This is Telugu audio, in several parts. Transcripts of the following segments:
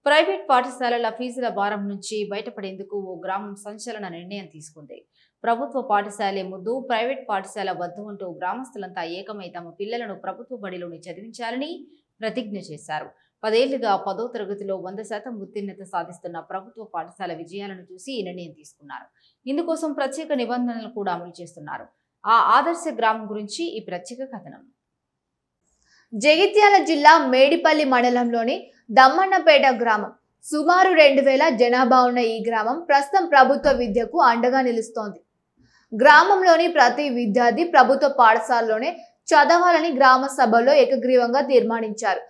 ప్రైవేట్ పాఠశాలల ఫీజుల భారం నుంచి బయటపడేందుకు ఓ గ్రామం సంచలన నిర్ణయం తీసుకుంది. ప్రభుత్వ పాఠశాలే ముద్దు, ప్రైవేట్ పాఠశాల వద్దు అంటూ గ్రామస్తులంతా ఏకమై తమ పిల్లలను ప్రభుత్వ బడిలోని చదివించాలని ప్రతిజ్ఞ చేశారు. 10 ఏళ్లుగా 10వ తరగతిలో 100% ఉత్తీర్ణత సాధిస్తున్న ప్రభుత్వ పాఠశాల విజయాలను చూసి ఈ నిర్ణయం తీసుకున్నారు. ఇందుకోసం ప్రత్యేక నిబంధనలు కూడా అమలు చేస్తున్నారు. ఆ ఆదర్శ గ్రామం గురించి ఈ ప్రత్యేక కథనం. జగిత్యాల జిల్లా మేడిపల్లి మండలంలోని దమ్మన్నపేట గ్రామం. సుమారు 2000 జనాభా ఉన్న ఈ గ్రామం ప్రస్తుతం ప్రభుత్వ విద్యకు అండగా నిలుస్తోంది. గ్రామంలోని ప్రతి విద్యార్థి ప్రభుత్వ పాఠశాలలోనే చదవాలని గ్రామ సభలో ఏకగ్రీవంగా తీర్మానించారు.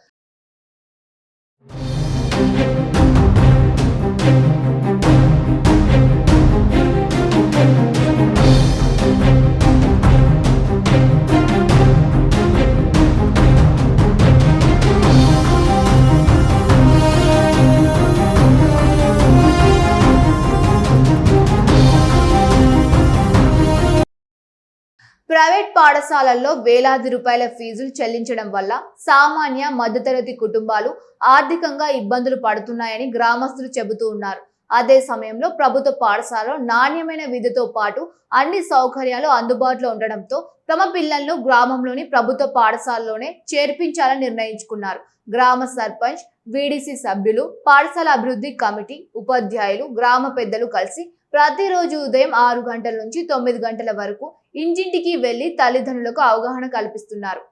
ప్రైవేట్ పాఠశాలల్లో వేలాది రూపాయల ఫీజులు చెల్లించడం వల్ల సామాన్య మధ్యతరగతి కుటుంబాలు ఆర్థికంగా ఇబ్బందులు పడుతున్నాయని గ్రామస్తులు చెబుతూ ఉన్నారు. అదే సమయంలో ప్రభుత్వ పాఠశాలలో నాణ్యమైన విద్యతో పాటు అన్ని సౌకర్యాలు అందుబాటులో ఉండడంతో తమ పిల్లలను గ్రామంలోని ప్రభుత్వ పాఠశాలలోనే చేర్పించాలని నిర్ణయించుకున్నారు. గ్రామ సర్పంచ్, వీడీసీ సభ్యులు, పాఠశాల అభివృద్ధి కమిటీ, ఉపాధ్యాయులు, గ్రామ పెద్దలు కలిసి ప్రతిరోజు ఉదయం 6 గంటల నుంచి 9 గంటల వరకు ఇంటింటికి వెళ్లి తల్లిదండ్రులకు అవగాహన కల్పిస్తున్నారు.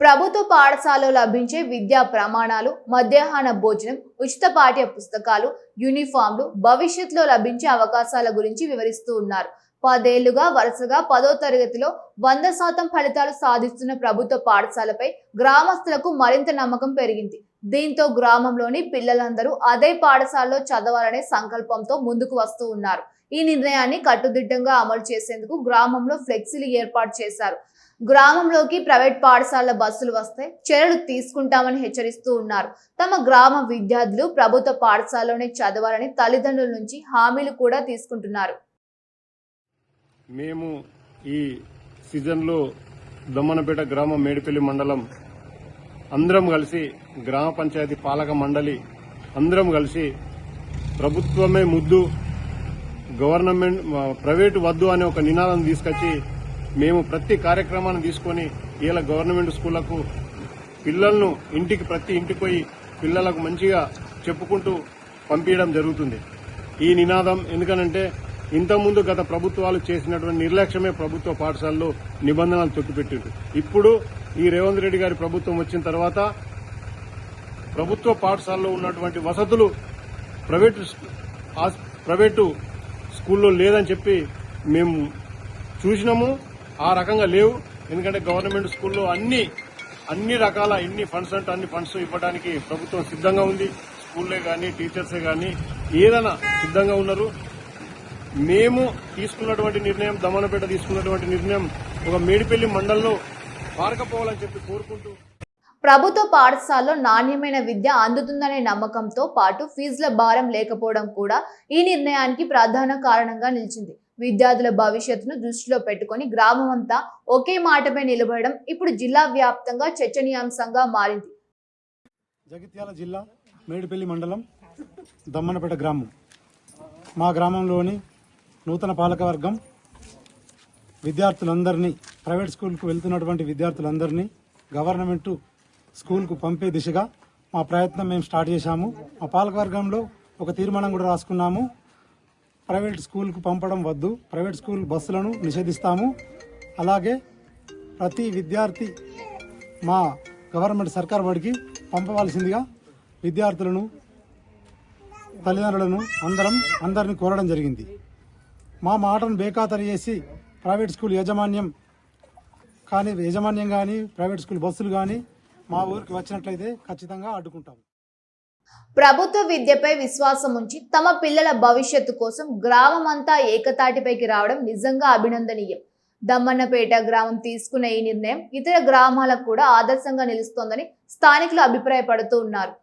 ప్రభుత్వ పాఠశాలలో లభించే విద్యా ప్రమాణాలు, మధ్యాహ్న భోజనం, ఉచిత పాఠ్య పుస్తకాలు, యూనిఫామ్లు, భవిష్యత్తులో లభించే అవకాశాల గురించి వివరిస్తూ ఉన్నారు. 10 ఏళ్లుగా వరుసగా 10వ తరగతిలో 100% ఫలితాలు సాధిస్తున్న ప్రభుత్వ పాఠశాలపై గ్రామస్తులకు మరింత నమ్మకం పెరిగింది. దీంతో గ్రామంలోని పిల్లలందరూ అదే పాఠశాలలో చదవాలనే సంకల్పంతో ముందుకు వస్తూ ఉన్నారు. ఈ నిర్ణయాన్ని కట్టుదిట్టంగా అమలు చేసేందుకు గ్రామంలో ఫ్లెక్సీలు ఏర్పాటు చేశారు. గ్రామంలోకి ప్రైవేట్ పాఠశాలల బస్సులు వస్తే చర్యలు తీసుకుంటామని హెచ్చరిస్తూ ఉన్నారు. తమ గ్రామ విద్యార్థులు ప్రభుత్వ పాఠశాలలోనే చదవాలని తల్లిదండ్రుల నుంచి హామీలు కూడా తీసుకుంటున్నారు. మేము ఈ సీజన్లో దమ్మన్నపేట గ్రామం, మేడిపల్లి మండలం అందరం కలిసి గ్రామ పంచాయతీ పాలక మండలి అందరం కలిసి ప్రభుత్వమే ముద్దు, గవర్నమెంట్ ప్రైవేటు వద్దు అనే ఒక నినాదం తీసుకొచ్చి మేము ప్రతి కార్యక్రమాన్ని తీసుకొని ఇలా గవర్నమెంట్ స్కూళ్లకు పిల్లలను ప్రతి ఇంటికి పోయి పిల్లలకు మంచిగా చెప్పుకుంటూ పంపించడం జరుగుతుంది. ఈ నినాదం ఎందుకనంటే ఇంతకుముందు గత ప్రభుత్వాలు చేసినటువంటి నిర్లక్ష్యమే ప్రభుత్వ పాఠశాలలో నిబంధనలు తొక్కిపెట్టింది. ఇప్పుడు ఈ రేవంత్ రెడ్డి గారి ప్రభుత్వం వచ్చిన తర్వాత ప్రభుత్వ పాఠశాలలో ఉన్నటువంటి వసతులు ప్రైవేటు స్కూల్లో లేదని చెప్పి మేము చూసినాము. ఆ రకంగా లేవు. ఎందుకంటే గవర్నమెంట్ స్కూల్లో అన్ని రకాల ఫండ్స్ అంటే అన్ని ఫండ్స్ ఇవ్వడానికి ప్రభుత్వం సిద్ధంగా ఉంది. స్కూల్లే కానీ టీచర్సే కానీ ఏదైనా సిద్ధంగా ఉన్నారు. మేము తీసుకున్నటువంటి నిర్ణయం, దమ్మన్నపేట తీసుకున్నటువంటి నిర్ణయం ఒక మేడిపల్లి మండలంలో పారకపోవాలని చెప్పి కోరుకుంటూ ప్రభుత్వ పాఠశాలలో నాణ్యమైన విద్య అందుతుందనే నమ్మకంతో పాటు ఫీజుల భారం లేకపోవడం కూడా ఈ నిర్ణయానికి ప్రధాన కారణంగా నిలిచింది. విద్యార్థుల భవిష్యత్తును దృష్టిలో పెట్టుకుని గ్రామం అంతా ఒకే మాటపై నిలబడడం ఇప్పుడు జిల్లా వ్యాప్తంగా చర్చనీయాంశంగా మారింది. జగిత్యాల జిల్లా మేడిపల్లి మండలం దమ్మన్నపేట గ్రామం. మా గ్రామంలోని నూతన పాలకవర్గం విద్యార్థులందరినీ, ప్రైవేట్ స్కూల్కు వెళ్తున్నటువంటి విద్యార్థులందరినీ గవర్నమెంట్ స్కూల్కు పంపే దిశగా మా ప్రయత్నం మేము స్టార్ట్ చేశాము. మా పాలకవర్గంలో ఒక తీర్మానం కూడా రాసుకున్నాము. ప్రైవేట్ స్కూల్కు పంపడం వద్దు, ప్రైవేట్ స్కూల్ బస్సులను నిషేధిస్తాము. అలాగే ప్రతి విద్యార్థి మా గవర్నమెంట్ సర్కార్ బడికి పంపవలసిందిగా విద్యార్థులను, తల్లిదండ్రులను అందరినీ కోరడం జరిగింది. మా మాటను బేఖాతరు చేసి ప్రైవేట్ స్కూల్ యాజమాన్యం కానీ ప్రైవేట్ స్కూల్ బస్సులు కానీ మా ఊరికి వచ్చినట్లయితే ఖచ్చితంగా అడ్డుకుంటాము. ప్రభుత్వ విద్యపై విశ్వాసం ఉంచి తమ పిల్లల భవిష్యత్తు కోసం గ్రామం అంతా ఏకతాటిపైకి రావడం నిజంగా అభినందనీయం. దమ్మన్నపేట గ్రామం తీసుకున్న ఈ నిర్ణయం ఇతర గ్రామాలకు కూడా ఆదర్శంగా నిలుస్తోందని స్థానికులు అభిప్రాయపడుతూ ఉన్నారు.